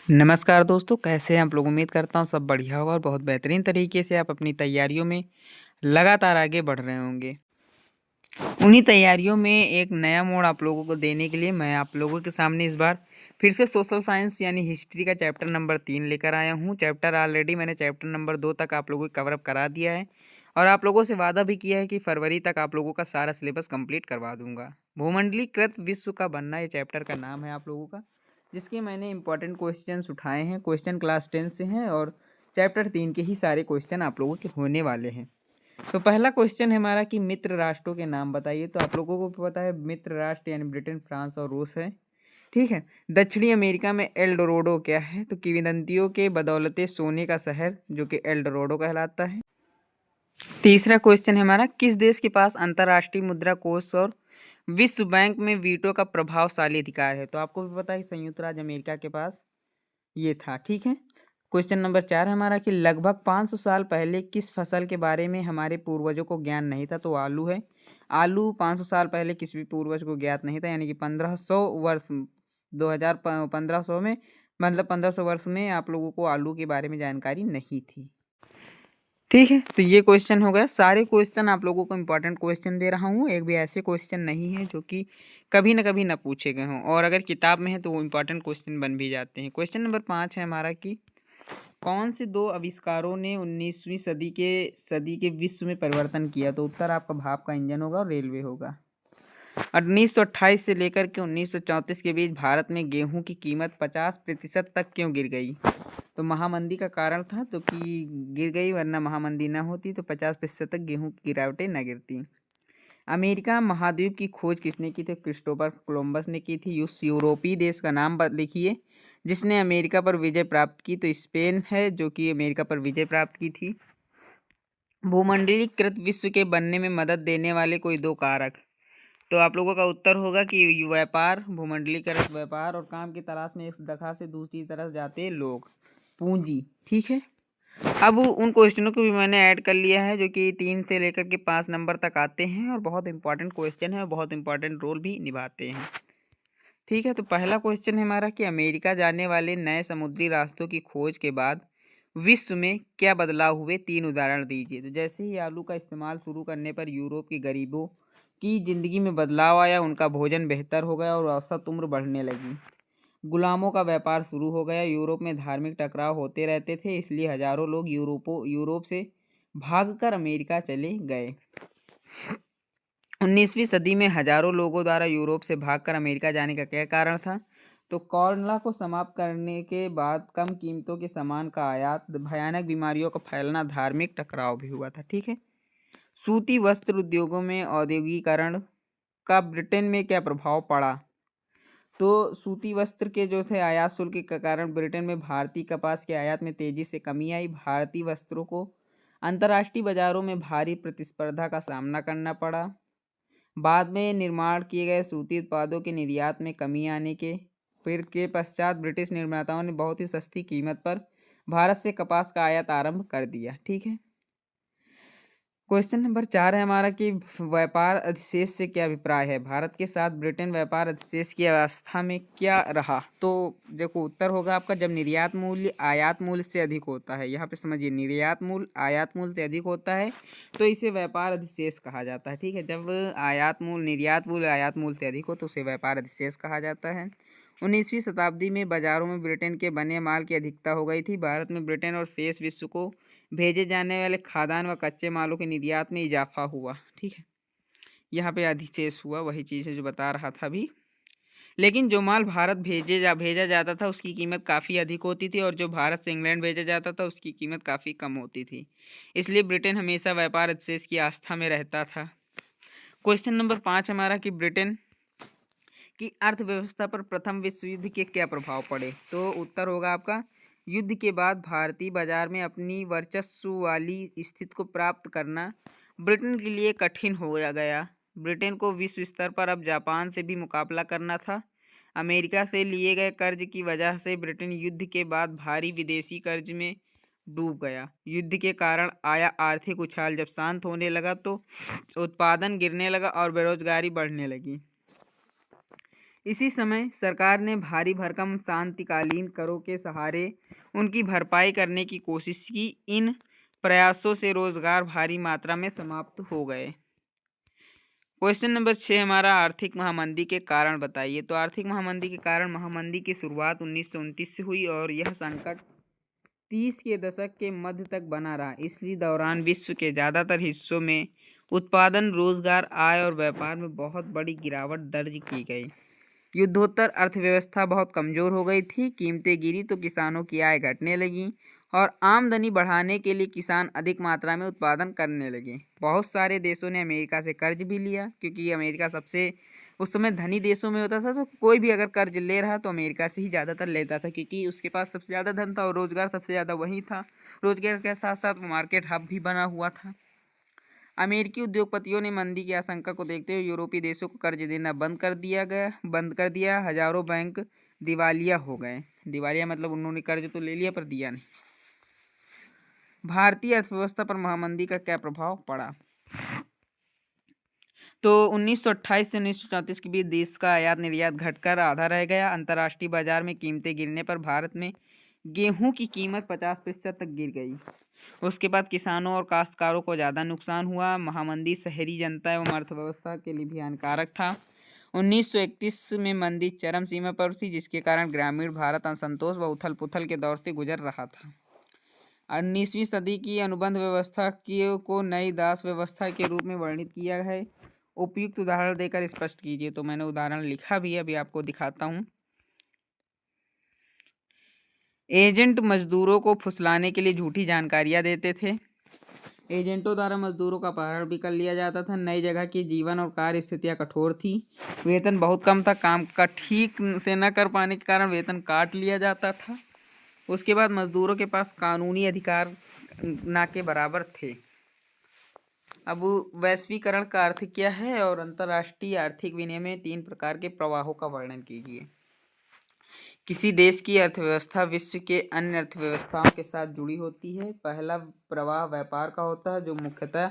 नमस्कार दोस्तों, कैसे हैं आप लोग। उम्मीद करता हूँ सब बढ़िया होगा और बहुत बेहतरीन तरीके से आप अपनी तैयारियों में लगातार आगे बढ़ रहे होंगे। उन्हीं तैयारियों में एक नया मोड़ आप लोगों को देने के लिए मैं आप लोगों के सामने इस बार फिर से सोशल साइंस यानी हिस्ट्री का चैप्टर नंबर 3 लेकर आया हूँ। चैप्टर ऑलरेडी मैंने चैप्टर नंबर 2 तक आप लोगों को कवरअप करा दिया है और आप लोगों से वादा भी किया है कि फरवरी तक आप लोगों का सारा सिलेबस कंप्लीट करवा दूंगा। भूमंडलीकृत विश्व का बनना, ये चैप्टर का नाम है आप लोगों का, जिसके मैंने इंपॉर्टेंट क्वेश्चंस उठाए हैं। क्वेश्चन क्लास 10 से हैं और चैप्टर 3 के ही सारे क्वेश्चन आप लोगों के होने वाले हैं। तो पहला क्वेश्चन है हमारा कि मित्र राष्ट्रों के नाम बताइए। तो आप लोगों को पता है मित्र राष्ट्र यानी ब्रिटेन, फ्रांस और रूस है। ठीक है। दक्षिणी अमेरिका में एल डोराडो क्या है? तो किंवदंतियों के बदौलते सोने का शहर, जो कि एल डोराडो कहलाता है। तीसरा क्वेश्चन है हमारा, किस देश के पास अंतर्राष्ट्रीय मुद्रा कोष और विश्व बैंक में वीटो का प्रभावशाली अधिकार है? तो आपको भी पता है कि संयुक्त राज्य अमेरिका के पास ये था। ठीक है। क्वेश्चन नंबर 4 है हमारा कि लगभग 500 साल पहले किस फसल के बारे में हमारे पूर्वजों को ज्ञान नहीं था? तो आलू है। आलू 500 साल पहले किसी भी पूर्वज को ज्ञात नहीं था, यानी कि 1500 वर्ष, 1500 में, मतलब 1500 वर्ष में आप लोगों को आलू के बारे में जानकारी नहीं थी। ठीक है। तो ये क्वेश्चन हो गया। सारे क्वेश्चन आप लोगों को इंपॉर्टेंट क्वेश्चन दे रहा हूँ। एक भी ऐसे क्वेश्चन नहीं है जो कि कभी ना पूछे गए हों, और अगर किताब में है तो वो इंपॉर्टेंट क्वेश्चन बन भी जाते हैं। क्वेश्चन नंबर 5 है हमारा कि कौन से दो आविष्कारों ने 19वीं सदी के विश्व में परिवर्तन किया? तो उत्तर आपका भाप का इंजन होगा और रेलवे होगा। 1928 से लेकर के 1934 के बीच भारत में गेहूं की कीमत 50% तक क्यों गिर गई? तो महामंदी का कारण था, तो कि गिर गई, वरना महामंदी ना होती तो 50% तक गेहूं की गिरावटें न गिरती। अमेरिका महाद्वीप की खोज किसने की थी? क्रिस्टोफर कोलंबस ने की थी। उस यूरोपीय देश का नाम लिखिए जिसने अमेरिका पर विजय प्राप्त की। तो स्पेन है, जो कि अमेरिका पर विजय प्राप्त की थी। भूमंडलीकृत विश्व के बनने में मदद देने वाले कोई दो कारक? तो आप लोगों का उत्तर होगा कि व्यापार, भूमंडलीकृत व्यापार और काम की तलाश में एक जगह से दूसरी तरफ जाते लोग, पूंजी। ठीक है। अब उन क्वेश्चनों को भी मैंने ऐड कर लिया है जो कि 3 से लेकर के 5 नंबर तक आते हैं और बहुत इंपॉर्टेंट क्वेश्चन है और बहुत इंपॉर्टेंट रोल भी निभाते हैं। ठीक है। तो पहला क्वेश्चन है हमारा कि अमेरिका जाने वाले नए समुद्री रास्तों की खोज के बाद विश्व में क्या बदलाव हुए? 3 उदाहरण दीजिए। तो जैसे ही आलू का इस्तेमाल शुरू करने पर यूरोप के गरीबों की जिंदगी में बदलाव आया, उनका भोजन बेहतर हो गया और औसत उम्र बढ़ने लगी। गुलामों का व्यापार शुरू हो गया। यूरोप में धार्मिक टकराव होते रहते थे, इसलिए हजारों लोग यूरोप से भागकर अमेरिका चले गए। 19वीं सदी में हजारों लोगों द्वारा यूरोप से भागकर अमेरिका जाने का क्या कारण था? तो कॉर्नला को समाप्त करने के बाद कम कीमतों के सामान का आयात, भयानक बीमारियों का फैलना, धार्मिक टकराव भी हुआ था। ठीक है। सूती वस्त्र उद्योगों में औद्योगिकरण का ब्रिटेन में क्या प्रभाव पड़ा? तो सूती वस्त्र के जो थे आयात शुल्क के कारण ब्रिटेन में भारतीय कपास के आयात में तेजी से कमी आई। भारतीय वस्त्रों को अंतर्राष्ट्रीय बाजारों में भारी प्रतिस्पर्धा का सामना करना पड़ा। बाद में निर्माण किए गए सूती उत्पादों के निर्यात में कमी आने के पश्चात ब्रिटिश निर्माताओं ने बहुत ही सस्ती कीमत पर भारत से कपास का आयात आरंभ कर दिया। ठीक है। क्वेश्चन नंबर 4 है हमारा कि व्यापार अधिशेष से क्या अभिप्राय है? भारत के साथ ब्रिटेन व्यापार अधिशेष की अवस्था में क्या रहा? तो देखो उत्तर होगा आपका, जब निर्यात मूल्य आयात मूल्य से अधिक होता है। यहाँ पे समझिए, निर्यात मूल्य आयात मूल्य से अधिक होता है तो इसे व्यापार अधिशेष कहा जाता है। ठीक है। जब निर्यात मूल्य आयात मूल्य से अधिक हो तो उसे व्यापार अधिशेष कहा जाता है। 19वीं शताब्दी में बाजारों में ब्रिटेन के बने माल की अधिकता हो गई थी। भारत में ब्रिटेन और शेष विश्व को भेजे जाने वाले खाद्यान्न व कच्चे मालों के निर्यात में इजाफा हुआ। ठीक है। यहाँ पे अधिशेष हुआ, वही चीज़ है जो बता रहा था अभी। लेकिन जो माल भारत भेजा जाता था उसकी कीमत काफ़ी अधिक होती थी और जो भारत से इंग्लैंड भेजा जाता था उसकी कीमत काफ़ी कम होती थी। इसलिए ब्रिटेन हमेशा व्यापार अधिशेष की आस्था में रहता था। क्वेश्चन नंबर 5 हमारा कि ब्रिटेन की अर्थव्यवस्था पर प्रथम विश्व युद्ध के क्या प्रभाव पड़े? तो उत्तर होगा आपका, युद्ध के बाद भारतीय बाजार में अपनी वर्चस्व वाली स्थिति को प्राप्त करना ब्रिटेन के लिए कठिन हो गया। ब्रिटेन को विश्व स्तर पर अब जापान से भी मुकाबला करना था। अमेरिका से लिए गए कर्ज की वजह से ब्रिटेन युद्ध के बाद भारी विदेशी कर्ज में डूब गया। युद्ध के कारण आया आर्थिक उछाल जब शांत होने लगा तो उत्पादन गिरने लगा और बेरोजगारी बढ़ने लगी। इसी समय सरकार ने भारी भरकम शांतिकालीन करों के सहारे उनकी भरपाई करने की कोशिश की। इन प्रयासों से रोजगार भारी मात्रा में समाप्त हो गए। क्वेश्चन नंबर 6 हमारा, आर्थिक महामंदी के कारण बताइए। तो आर्थिक महामंदी के कारण, महामंदी की शुरुआत 1929 से हुई और यह संकट 30 के दशक के मध्य तक बना रहा। इसी दौरान विश्व के ज़्यादातर हिस्सों में उत्पादन, रोजगार, आय और व्यापार में बहुत बड़ी गिरावट दर्ज की गई। युद्धोत्तर अर्थव्यवस्था बहुत कमज़ोर हो गई थी। कीमतें गिरी तो किसानों की आय घटने लगी और आमदनी बढ़ाने के लिए किसान अधिक मात्रा में उत्पादन करने लगे। बहुत सारे देशों ने अमेरिका से कर्ज भी लिया, क्योंकि अमेरिका सबसे उस समय धनी देशों में होता था। तो कोई भी अगर कर्ज ले रहा तो अमेरिका से ही ज़्यादातर लेता था, क्योंकि उसके पास सबसे ज़्यादा धन था और रोज़गार सबसे ज़्यादा वही था। रोजगार के साथ साथ मार्केट हब भी बना हुआ था। अमेरिकी उद्योगपतियों ने मंदी की आशंका को देखते हुए यूरोपीय देशों को कर्ज देना बंद कर दिया। हजारों बैंक दिवालिया हो गए। दिवालिया मतलब उन्होंने कर्ज तो ले लिया पर दिया नहीं। भारतीय अर्थव्यवस्था पर महामंदी का क्या प्रभाव पड़ा? तो 1928 से 1934 के बीच देश का आयात निर्यात घटकर आधा रह गया। अंतर्राष्ट्रीय बाजार में कीमतें गिरने पर भारत में गेहूं की कीमत 50% तक गिर गई। उसके बाद किसानों और काश्तकारों को ज़्यादा नुकसान हुआ। महामंदी शहरी जनता एवं अर्थव्यवस्था के लिए भी हानिकारक था। 1931 में मंदी चरम सीमा पर थी, जिसके कारण ग्रामीण भारत असंतोष व उथल पुथल के दौर से गुजर रहा था। 19वीं सदी की अनुबंध व्यवस्था को नई दास व्यवस्था के रूप में वर्णित किया है। उपयुक्त उदाहरण देकर स्पष्ट कीजिए। तो मैंने उदाहरण लिखा भी है, अभी आपको दिखाता हूँ। एजेंट मजदूरों को फुसलाने के लिए झूठी जानकारियां देते थे। एजेंटों द्वारा मजदूरों का अपहरण भी कर लिया जाता था। नई जगह की जीवन और कार्य स्थितियां कठोर थी। वेतन बहुत कम था। काम का ठीक से न कर पाने के कारण वेतन काट लिया जाता था। उसके बाद मजदूरों के पास कानूनी अधिकार ना के बराबर थे। अब वैश्वीकरण का अर्थ क्या है और अंतर्राष्ट्रीय आर्थिक विनिमय 3 प्रकार के प्रवाहों का वर्णन कीजिए। किसी देश की अर्थव्यवस्था विश्व के अन्य अर्थव्यवस्थाओं के साथ जुड़ी होती है। पहला प्रवाह व्यापार का होता है, जो मुख्यतः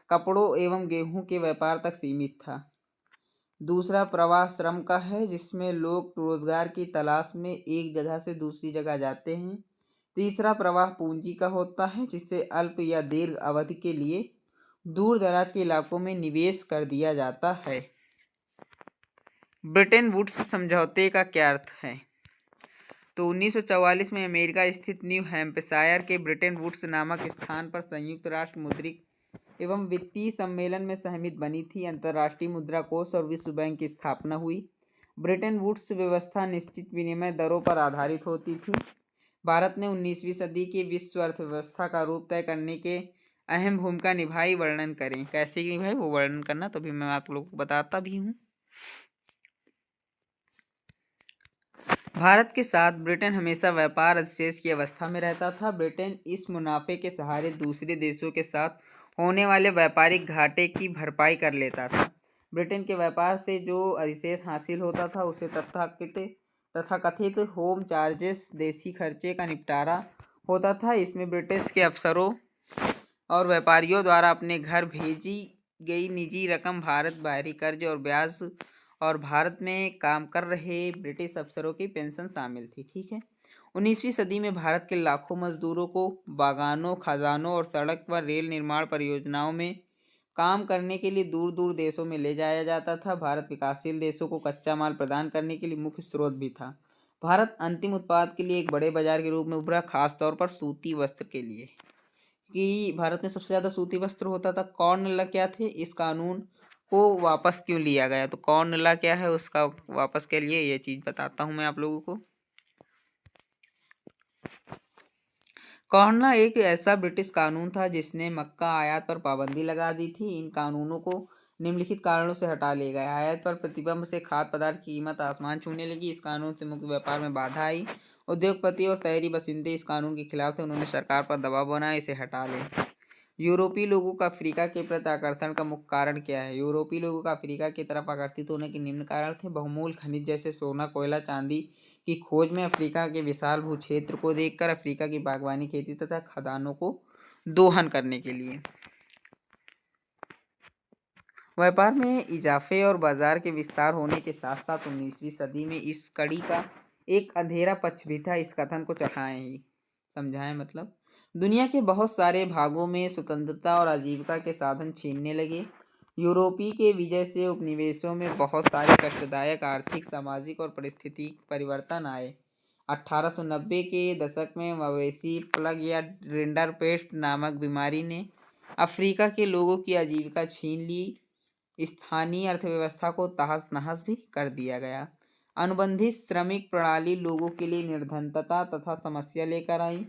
कपड़ों एवं गेहूं के व्यापार तक सीमित था। दूसरा प्रवाह श्रम का है, जिसमें लोग रोजगार की तलाश में एक जगह से दूसरी जगह जाते हैं। तीसरा प्रवाह पूंजी का होता है, जिससे अल्प या दीर्घ अवधि के लिए दूर दराज के इलाकों में निवेश कर दिया जाता है। ब्रेटन वुड्स समझौते का क्या अर्थ है? तो 1944 में अमेरिका स्थित न्यू हैम्पशायर के ब्रेटन वुड्स नामक स्थान पर संयुक्त राष्ट्र मौद्रिक एवं वित्तीय सम्मेलन में सहमति बनी थी। अंतर्राष्ट्रीय मुद्रा कोष और विश्व बैंक की स्थापना हुई। ब्रेटन वुड्स व्यवस्था निश्चित विनिमय दरों पर आधारित होती थी। भारत ने 19वीं सदी की विश्व अर्थव्यवस्था का रूप तय करने के अहम भूमिका निभाई। वर्णन करें। कैसे निभाई वो वर्णन करना, तो भी मैं आप लोगों को बताता भी हूँ। भारत के साथ ब्रिटेन हमेशा व्यापार अधिशेष की अवस्था में रहता था। ब्रिटेन इस मुनाफे के सहारे दूसरे देशों के साथ होने वाले व्यापारिक घाटे की भरपाई कर लेता था। ब्रिटेन के व्यापार से जो अधिशेष हासिल होता था उसे तथाकथित होम चार्जेस, देशी खर्चे का निपटारा होता था। इसमें ब्रिटिश के अफसरों और व्यापारियों द्वारा अपने घर भेजी गई निजी रकम, भारत बाहरी कर्ज और ब्याज और भारत में काम कर रहे ब्रिटिश अफसरों की पेंशन शामिल थी। ठीक है। 19वीं सदी में भारत के लाखों मजदूरों को बागानों, खदानों और सड़क व रेल निर्माण परियोजनाओं में काम करने के लिए दूर दूर देशों में ले जाया जाता था। भारत विकासशील देशों को कच्चा माल प्रदान करने के लिए मुख्य स्रोत भी था। भारत अंतिम उत्पाद के लिए एक बड़े बाजार के रूप में उभरा, खासतौर पर सूती वस्त्र के लिए, कि भारत में सबसे ज़्यादा सूती वस्त्र होता था। कॉर्न लॉ क्या थे? इस कानून को वापस क्यों लिया गया? तो कॉर्न लॉ क्या है, उसका वापस के लिए ये चीज़ बताता हूँ मैं आप लोगों को। कॉर्न लॉ एक ऐसा ब्रिटिश कानून था जिसने मक्का आयात पर पाबंदी लगा दी थी। इन कानूनों को निम्नलिखित कारणों से हटा लिया गया। आयात पर प्रतिबंध से खाद्य पदार्थ की कीमत आसमान छूने लगी। इस कानून से मुक्त व्यापार में बाधा आई। उद्योगपति और शहरी बासिंदे इस कानून के खिलाफ थे। उन्होंने सरकार पर दबाव बनाया इसे हटा लें। यूरोपीय लोगों का अफ्रीका के प्रति आकर्षण का मुख्य कारण क्या है? यूरोपीय लोगों का अफ्रीका की तरफ आकर्षित होने के निम्न कारण थे। बहुमूल्य खनिज जैसे सोना, कोयला, चांदी की खोज में अफ्रीका के विशाल भूक्षेत्र को देखकर, अफ्रीका की बागवानी, खेती तथा खदानों को दोहन करने के लिए। व्यापार में इजाफे और बाजार के विस्तार होने के साथ साथ 19वीं सदी में इस कड़ी का एक अंधेरा पक्ष भी था। इस कथन को चढ़ाएं ही समझाएं मतलब दुनिया के बहुत सारे भागों में स्वतंत्रता और आजीविका के साधन छीनने लगे। यूरोपीय के विजय से उपनिवेशों में बहुत सारे कष्टदायक आर्थिक, सामाजिक और पारिस्थितिक परिवर्तन आए। 1890 के दशक में मवेशी प्लग या रिंडरपेस्ट नामक बीमारी ने अफ्रीका के लोगों की आजीविका छीन ली। स्थानीय अर्थव्यवस्था को तहस नहस भी कर दिया गया। अनुबंधित श्रमिक प्रणाली लोगों के लिए निर्धनता तथा समस्या लेकर आई।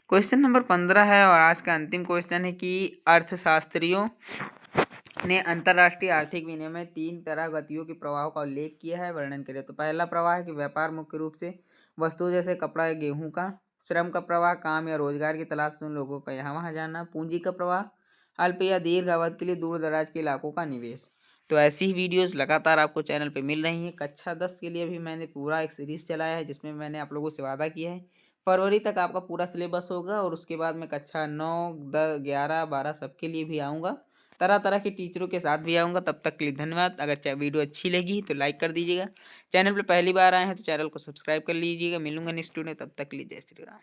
क्वेश्चन नंबर 15 है और आज का अंतिम क्वेश्चन है कि अर्थशास्त्रियों ने अंतर्राष्ट्रीय आर्थिक विनिमय में 3 तरह गतियों के प्रवाह का उल्लेख किया है, वर्णन करें। तो पहला प्रवाह है कि व्यापार मुख्य रूप से वस्तुओं जैसे कपड़ा या गेहूं का। श्रम का प्रवाह, काम या रोजगार की तलाश में लोगों का यहाँ वहाँ जाना। पूंजी का प्रवाह, अल्प या दीर्घ अवधि के लिए दूर दराज के इलाकों का निवेश। तो ऐसी ही वीडियोस लगातार आपको चैनल पे मिल रही हैं। कक्षा 10 के लिए भी मैंने पूरा एक सीरीज चलाया है जिसमें मैंने आप लोगों से वादा किया है फरवरी तक आपका पूरा सिलेबस होगा और उसके बाद मैं कक्षा 9, 10, 11, 12 सबके लिए भी आऊँगा। तरह तरह के टीचरों के साथ भी आऊँगा। तब तक के लिए धन्यवाद। अगर वीडियो अच्छी लगी तो लाइक कर दीजिएगा। चैनल पर पहली बार आए हैं तो चैनल को सब्सक्राइब कर लीजिएगा। मिलूंगा नेक्स्ट वीडियो, तब तक के लिए जय श्री राम।